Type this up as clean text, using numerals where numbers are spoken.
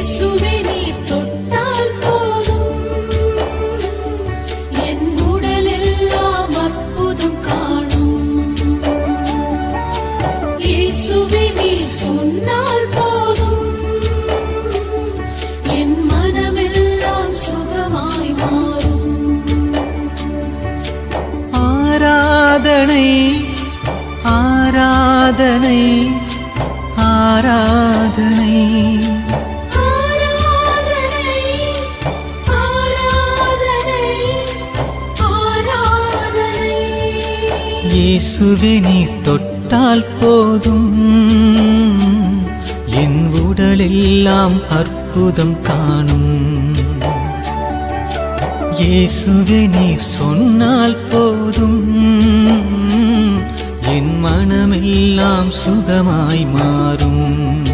இயேசுவே நீர் தொட்டால் போதும் என் உடலெல்லாம் அற்புதம் காணும். இயேசுவே நீர் சொன்னால் போதும் என் மனமெல்லாம் சுகமாய் மாறும். ஆராதனை ஆராதனை ஆராதனை ஆராதனை ஆராதனை ஆராதனை. இயேசுவே நீர் தொட்டால் போதும் என் உடலெல்லாம் அற்புதம் காணும். இயேசுவே நீர் சொன்னால் போதும் என் மனமெல்லாம் சுகமாய் மாறும்.